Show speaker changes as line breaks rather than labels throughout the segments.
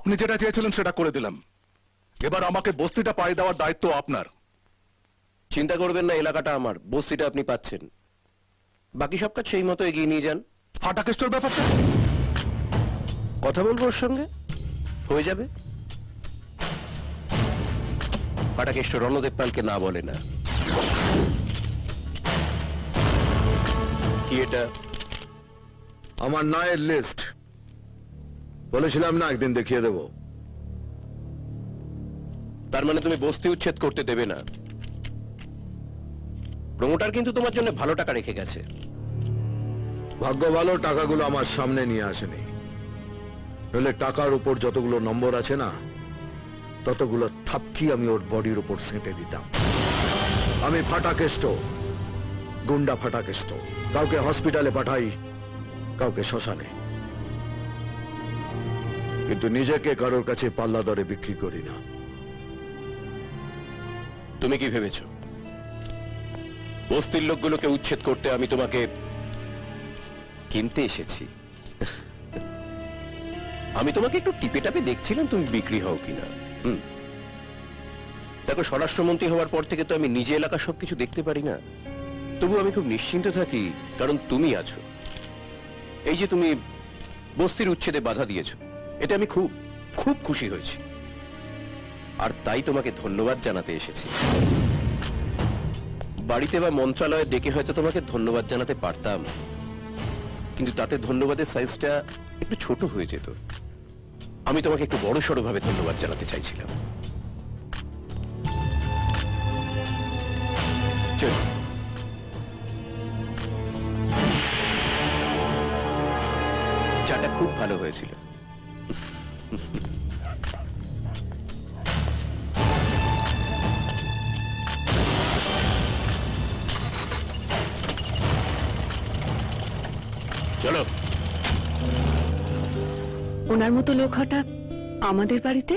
আপনি যেটা চেয়েছিলেন সেটা করে দিলাম, এবার আমাকে বস্তিটা পাড়ি দেওয়ার দায়িত্ব আপনার।
চিন্তা করবেন না, এলাকাটা আমার, বস্তিটা আপনি পাচ্ছেন। বাকি সব কাজ সেই মতো এগিয়ে নিয়ে যান।
ফাটাকেস্টর ব্যাপারটা
কথা বলবো ওর সঙ্গে, হয়ে যাবে। ফাটাকেষ্ট রণদেব পালকে না বলে না। কি এটা?
আমার নায়ের লিস্ট। বলেছিলাম না একদিন দেখিয়ে দেব।
তার মানে তুমি বস্তি উচ্ছেদ করতে দেবে না? প্রমোটার কিন্তু তোমার জন্য ভালো টাকা রেখে গেছে।
ভাগ্য ভালো টাকাগুলো আমার সামনে নিয়ে আসেনি, নইলে টাকার উপর যতগুলো নম্বর আছে না, ততগুলো থাপকি আমি ওর বডির উপর সেঁটে দিতাম। আমি ফাটাকেষ্ট, গুন্ডা ফাটাকেষ্ট। কাউকে হসপিটালে পাঠাই, কাউকে শ্মশানে, কিন্তু নিজেকে কারোর কাছে পাল্লা দরে বিক্রি করি না।
তুমি কি ভেবেছো বস্তির লোকগুলোকে উচ্ছেদ করতে আমি তোমাকে কিনতে এসেছি? আমি তোমাকে একটু টিপে টাপে দেখছিলাম তুমি বিক্রি হও কিনা। দেখো, স্বরাষ্ট্রমন্ত্রী হওয়ার পর থেকে তো আমি নিজে এলাকার সবকিছু দেখতে পারি না, তবু আমি খুব নিশ্চিন্ত থাকি, কারণ তুমি আছো। এই যে তুমি বস্তির উচ্ছেদে বাধা দিয়েছো, এতে আমি খুব খুব খুশি হয়েছি, আর তাই তোমাকে ধন্যবাদ জানাতে এসেছি। বাড়িতে বা মন্ত্রণালয়ে ডেকে হয়তো তোমাকে ধন্যবাদ জানাতে পারতাম, কিন্তু তাতে ধন্যবাদের সাইজটা একটু ছোট হয়ে যেত। আমি তোমাকে একটু বড়সড় ভাবে ধন্যবাদ জানাতে চাইছিলাম। চল। চাটা খুব ভালো হয়েছিল। চলো।
ওনার মতো লোক হঠাৎ আমাদের বাড়িতে?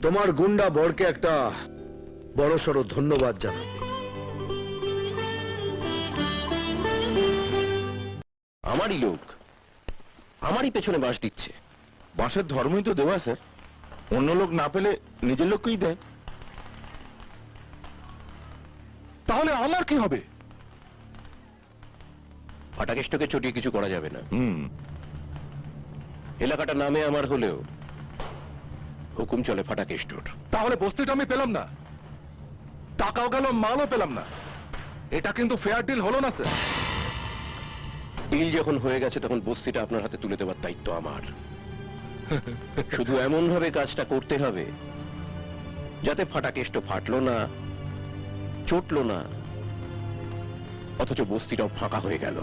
তোমার গুন্ডা বরকে একটা বড়সড় ধন্যবাদ জানাবে।
আমারই লোক, আমারই পেছনে বাঁশ দিচ্ছে।
বাঁশের ধর্মই তো দেওয়া স্যার, অন্য লোক না পেলে নিজের লোককেই দেয়। তাহলে আমার কি হবে?
ফাটাকেষ্টকে চটিয়ে কিছু করা যাবে না। এলাকাটা নামে আমার হলেও হুকুম চলে ফাটাকেষ্টর।
তাহলে বস্তিটা আমি পেলাম না, টাকাও গেল, মালও পেলাম না। এটা কিন্তু ফেয়ার ডিল হলো না স্যার।
ডিল যখন হয়ে গেছে তখন বস্তিটা আপনার হাতে তুলে দেওয়ার দায়িত্ব আমার। শুধু এমন ভাবে কাজটা করতে হবে যাতে ফাটাকেষ্ট ফাটলো না, চটলো না, অথচ বস্তিটাও ফাঁকা হয়ে গেল।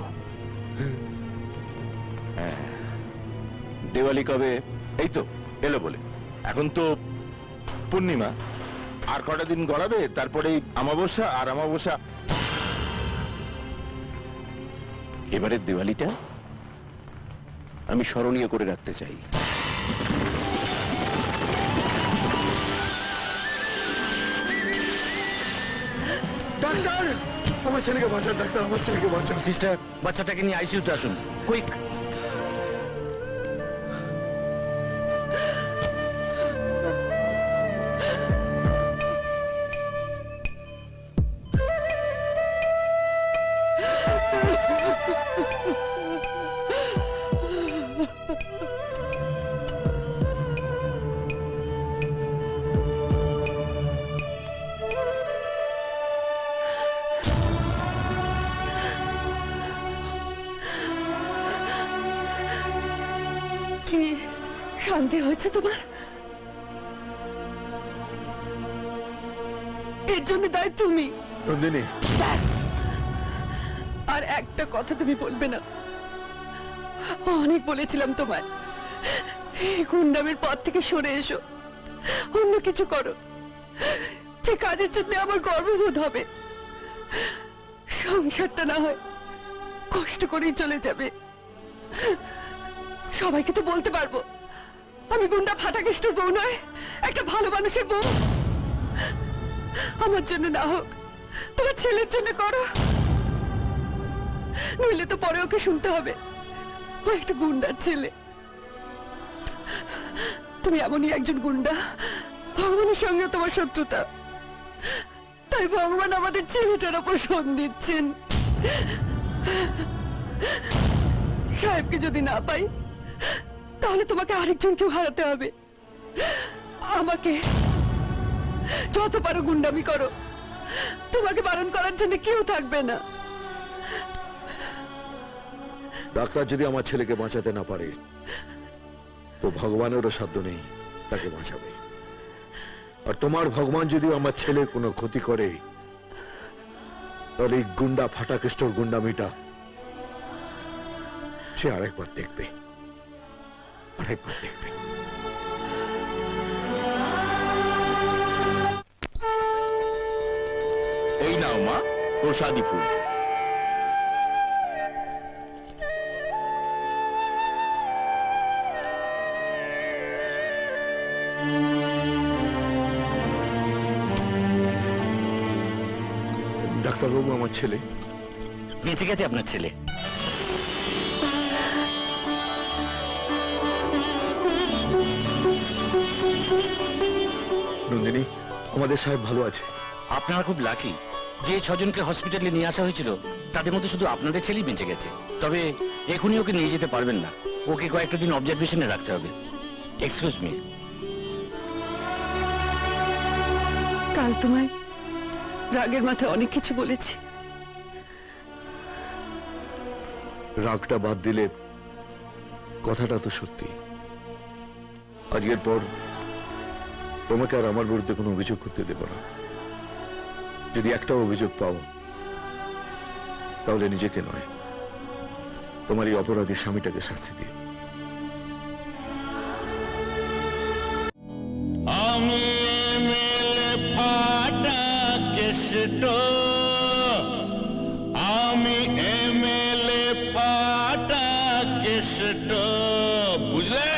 দেওয়ালি কবে?
এই তো এলো বলে। এখন তো পূর্ণিমা, আর কটা দিন গড়াবে, তারপরেই অমাবস্যা, আর অমাবস্যা।
এবারের দিওয়ালিটা আমি স্মরণীয় করে রাখতে চাই।
ডাক্তার, আমার ছেলেকে বাঁচান ডাক্তার, আমার ছেলেকে বাঁচান।
সিস্টার, বাচ্চাটাকে নিয়ে আইসিইউতে আসুন, কুইক।
কি শান্তি হয়েছে তোমার? এর জন্য দায়ী তুমি।
নন্দিনী,
ব্যাস, আর একটা কথা তুমি বলবে না। অনেক বলেছিলাম তোমায়, এই গুন্ডামের পথ থেকে সরে এসো, অন্য কিছু করো, যে কাজের জন্য আমার গর্ববোধ হবে। সংসারটা না হয় কষ্ট করেই চলে যাবে। সবাইকে তো বলতে পারবো আমি গুন্ডা ফাটাকেষ্টর বউ নয়, একটা ভালো মানুষের বউ। আমার জন্য না হোক, তোমার ছেলের জন্য করো, নইলে তো পরে ওকে শুনতে হবে ও একটা গুন্ডার ছেলে। তুমি এমনই একজন গুন্ডা, ভগবানের সঙ্গে তোমার শত্রুতা, তাই ভগবান আমাদের ছেলেটার ওপর শোন দিচ্ছেন। সাহেবকে যদি না পাই তাহলে তোমাকে আরেকজনকেও হারাতে হবে। আমাকে যত পারো গুন্ডামি করো, তোমাকে বারণ করার জন্য কেউ থাকবে না।
ডাক্তার যদি আমার ছেলেকে বাঁচাতে না পারে তো ভগবানেরও সাধ্য নেই তাকে বাঁচাবে। আর তোমার ভগবান যদি আমার ছেলের কোনো ক্ষতি করে তাহলে এই গুন্ডা ফাটাকেষ্টর গুন্ডামিটা সে আরেকবার দেখবে, আরেকবার দেখবে।
এই নাও মা প্রসাদী ফুল।
ডাক্তারবাবু, আমার ছেলে
বেঁচে গেছে আপনার ছেলে।
নন্দিনী, আমাদের সাহেব ভালো আছে।
আপনারা খুব লাকি যে 6 জনকে হসপিটালে নিয়ে আসা হয়েছিল তাদের মধ্যে শুধু আপনাদের ছেলেই বেঁচে গেছে। তবে এখনই ওকে নিয়ে যেতে পারবেন না, ওকে কয়েকটা দিন অবজারভেশনে রাখতে হবে। Excuse me.
কাল তোমায় রাগের মাথায় অনেক কিছু বলেছি।
রাগটা বাদ দিলে কথাটা তো সত্যি। আজকের পর তোমাকে আর আমার বিরুদ্ধে কোনো অভিযোগ করতে দেব না। যদি একটা অভিযোগ পাও তাহলে নিজেকে নয়, তোমার এই অপরাধী স্বামীটাকে শাস্তি দিও।
আমি এমএলএ ফাটাকেষ্ট, আমি এমএলএ ফাটাকেষ্ট, বুঝলে?